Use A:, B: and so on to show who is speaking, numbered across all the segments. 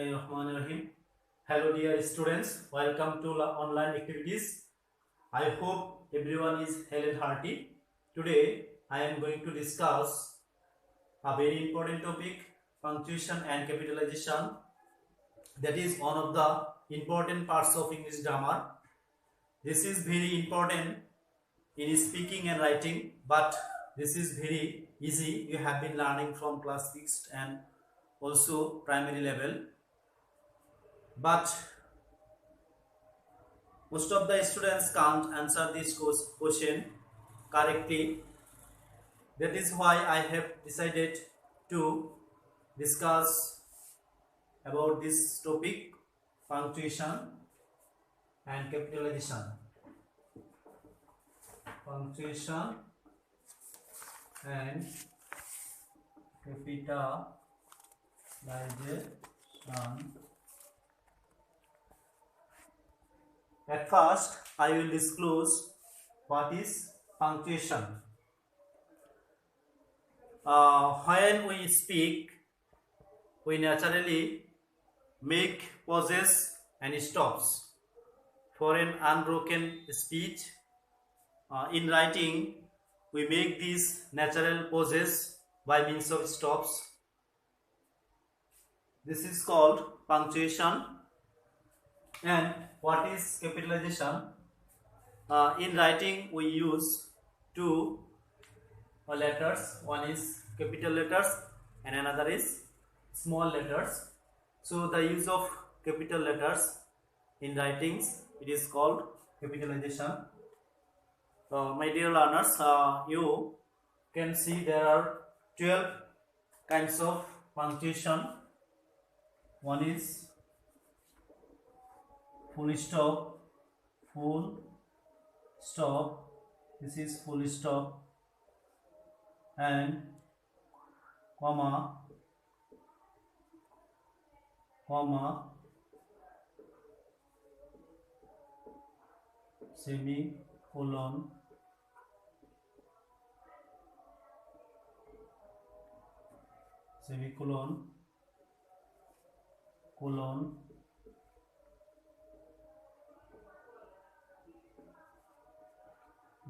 A: Bismillahirrahmanirrahim. Hello dear students, welcome to online activities. I hope everyone is healthy and hearty. Today I am going to discuss a very important topic, punctuation and capitalization. That is one of the important parts of English grammar. This is very important in speaking and writing, but this is very easy. You have been learning from class 6 and also primary level, but most of the students can't answer this question correctly. That is why I have decided to discuss about this topic, punctuation and capitalization. Punctuation and capitalization. At first, I will disclose what is punctuation. When we speak, we naturally make pauses and stops for an unbroken speech. In writing, we make these natural pauses by means of stops. This is called punctuation. And what is capitalization? In writing, we use two letters. One is capital letters and another is small letters. So the use of capital letters in writings, it is called capitalization. My dear learners, you can see there are 12 kinds of punctuation. One is full stop, this is full stop, and comma, semicolon, colon,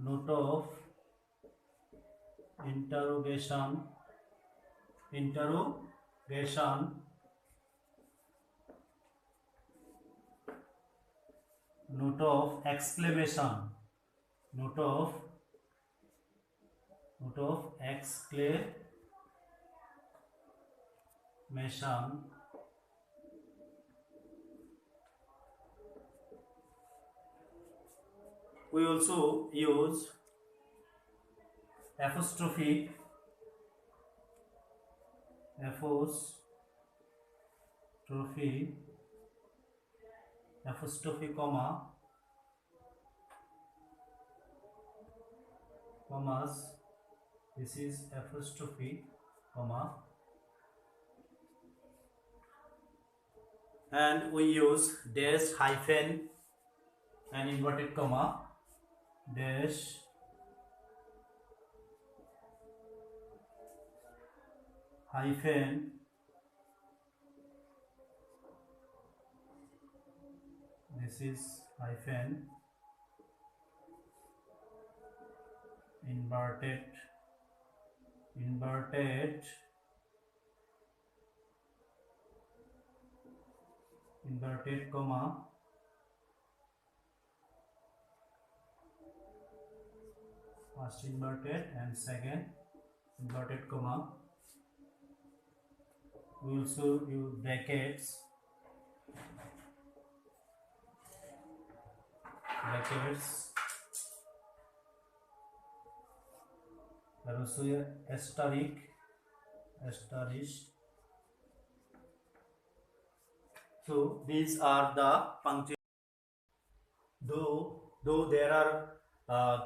A: note of interrogation, note of exclamation, We also use apostrophe, commas, this is apostrophe, comma, and we use dash, hyphen and inverted comma, dash, hyphen, this is hyphen, inverted comma, first inverted and second inverted comma. We also use brackets, there also asterisk. So these are the punctuation. Though there are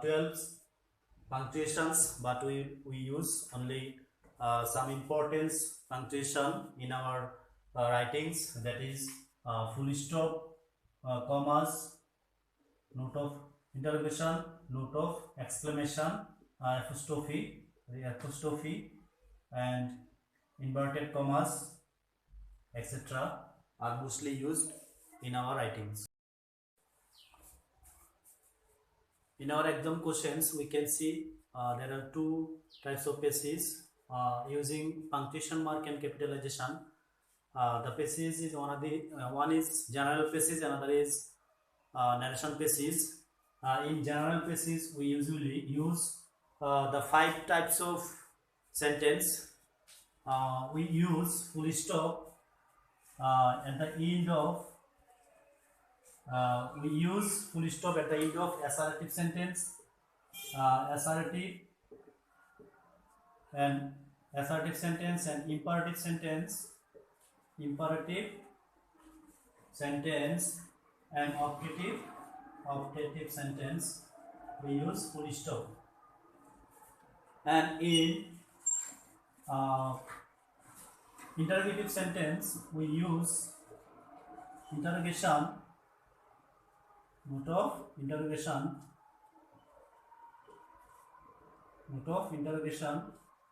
A: 12 punctuations, but we use only some important punctuation in our writings. That is full stop, commas, note of interrogation, note of exclamation, apostrophe, and inverted commas, etc. are mostly used in our writings. In our exam questions, we can see there are two types of passages using punctuation mark and capitalization. The passage is one is general passage, another is narration passage. In general passage, we usually use the 5 types of sentence. We use full stop at the end of. We use full stop at the end of assertive sentence, assertive and imperative sentence, and optative sentence. We use full stop. And in interrogative sentence, we use interrogation, note of interrogation,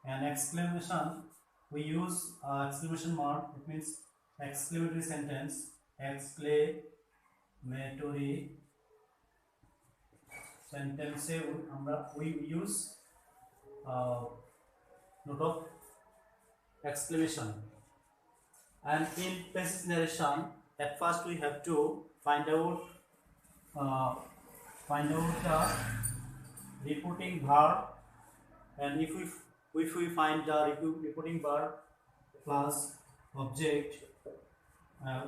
A: and exclamation. We use exclamation mark. It means exclamatory sentence, exclamatory sentence. We use note of exclamation. And in passage narration, at first we have to find out the reporting verb, and if we find the reporting verb plus object,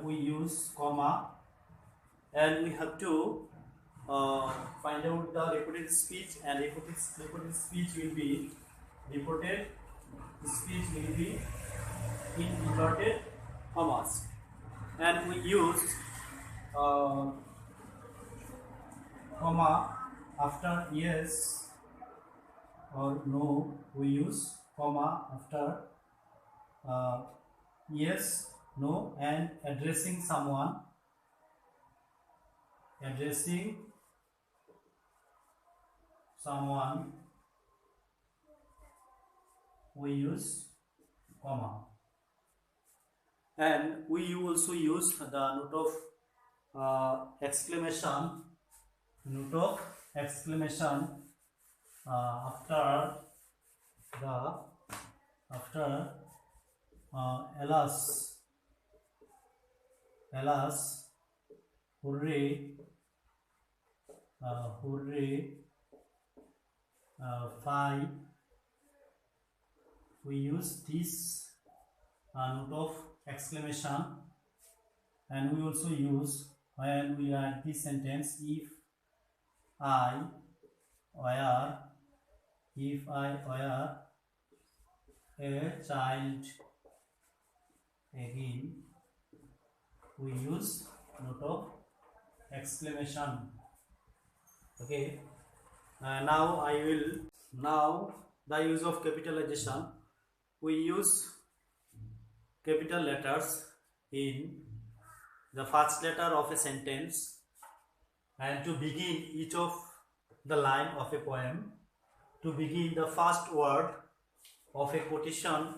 A: we use comma, and we have to find out the reported speech, and reported speech will be in inverted commas, and we use comma after yes or no. We use comma after yes, no, and addressing someone, we use comma. And we also use the note of exclamation, after alas, hooray, fine. We use this note of exclamation, and we also use when we add this sentence, if I were a child again, we use note of exclamation. Okay. Now the use of capitalization. We use capital letters in the first letter of a sentence, and to begin each of the line of a poem, to begin the first word of a quotation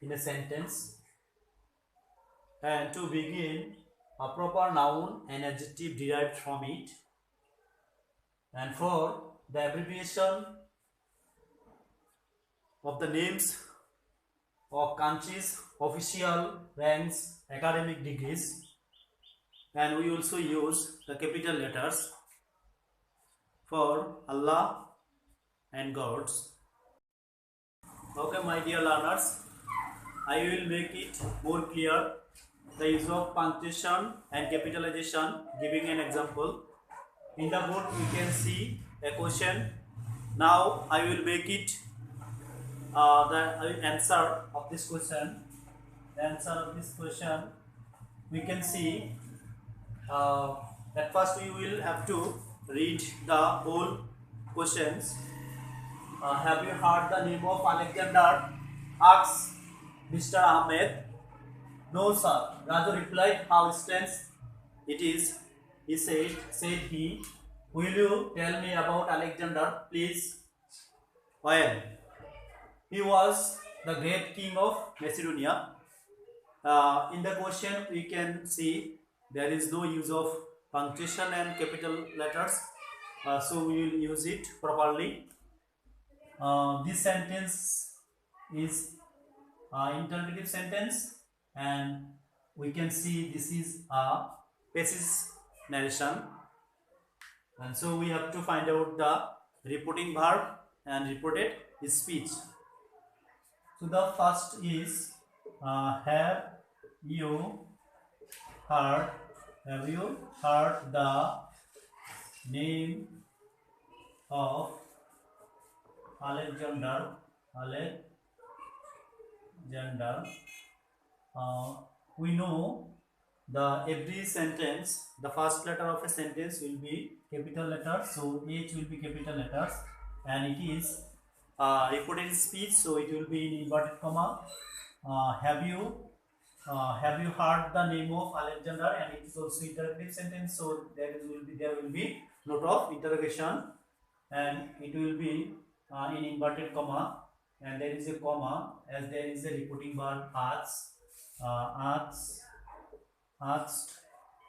A: in a sentence, and to begin a proper noun and adjective derived from it, and for the abbreviation of the names of countries, official ranks, academic degrees, and we also use the capital letters for Allah and gods. Okay, my dear learners, I will make it more clear the use of punctuation and capitalization, giving an example. In the board we can see a question. Now I will make it the answer of this question. The answer of this question, we can see at first we will have to read the whole questions. Have you heard the name of Alexander? Asks Mr. Ahmed. No, sir. Raju replied, how strange it is. He said he. Will you tell me about Alexander, please? Well, he was the great king of Macedonia. In the question we can see there is no use of punctuation and capital letters, so we will use it properly. This sentence is interrogative sentence, and we can see this is a passive narration, and so we have to find out the reporting verb and reported speech. So the first is have you heard the name of Alexander? We know the every sentence, the first letter of a sentence will be capital letters, so H will be capital letters, and it is reported speech, so it will be in inverted comma. Have you heard the name of Alexander? And it is also interrogative sentence, so there will be note of interrogation, and it will be in inverted comma, and there is a comma as there is a reporting verb asked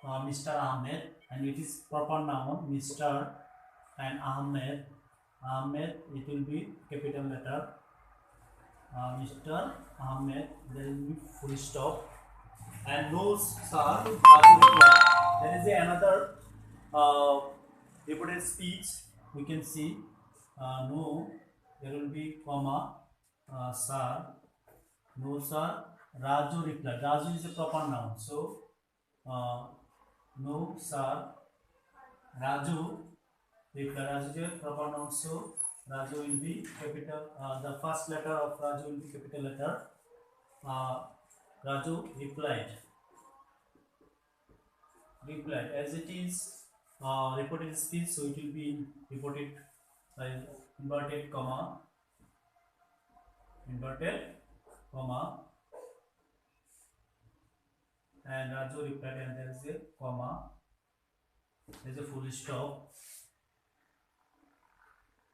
A: Mr. Ahmed, and it is proper noun Mr. and Ahmed. It will be capital letter. Mr. Ahmed, there will be full stop, and no sir. There is another reported speech. We can see no. There will be comma sir. No sir. Raju replied. Raju is a proper noun, so no sir. Raju replied. Raju is a proper noun, so Raju will be capital. The first letter of Raju will be capital letter. Raju replied. As it is reported speech, so it will be reported by inverted comma, and Raju replied, and there is a comma, there is a full stop.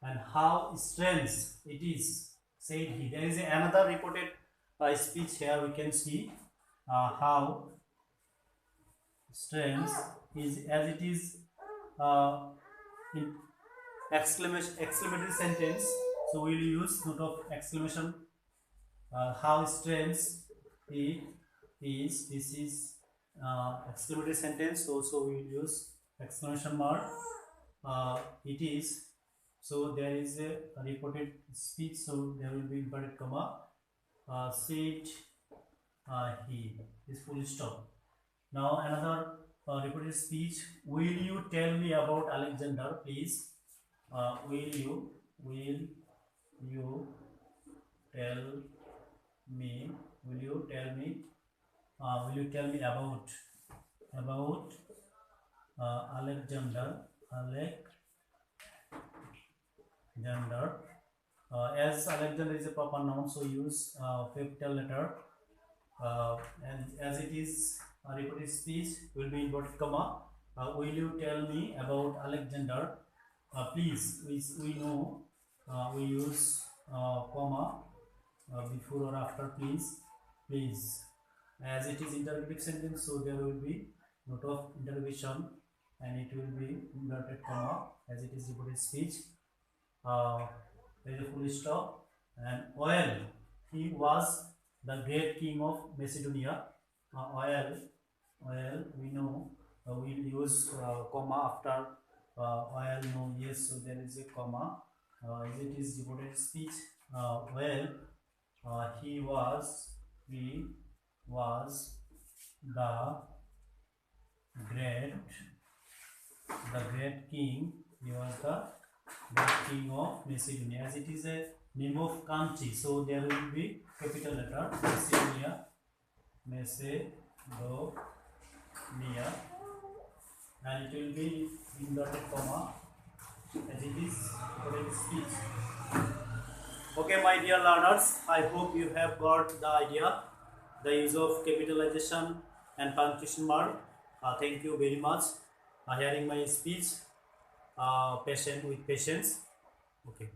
A: And how strange it is, said he. There is another reported speech here. We can see how strange is, as it is in exclamatory sentence, so we will use note of exclamation. How strange it is. This is exclamatory sentence, so we will use exclamation mark. It is. So there is a reported speech, so there will be inverted comma. Said he is full stop. Now another reported speech. Will you tell me about Alexander, please? Will you tell me? Will you tell me about Alexander? As Alexander is a proper noun, so use capital letter, and as it is a reported speech, will be inverted comma. Will you tell me about Alexander? Please. We know we use comma before or after please. As it is interrogative sentence, so there will be note of interrogation, and it will be inverted comma as it is reported speech. There is a full stop, and while he was the great king of Macedonia. While we know we use comma after while no, yes, so there is a comma as it is reported speech. He was the great king. He was the great king of Macedonia. As it is a name of country, so there will be capital letter Macedonia, and it will be inverted comma as it is reported speech. Okay, my dear learners, I hope you have got the idea, the use of capitalization and punctuation mark. Thank you very much hearing my speech. With patience. Okay.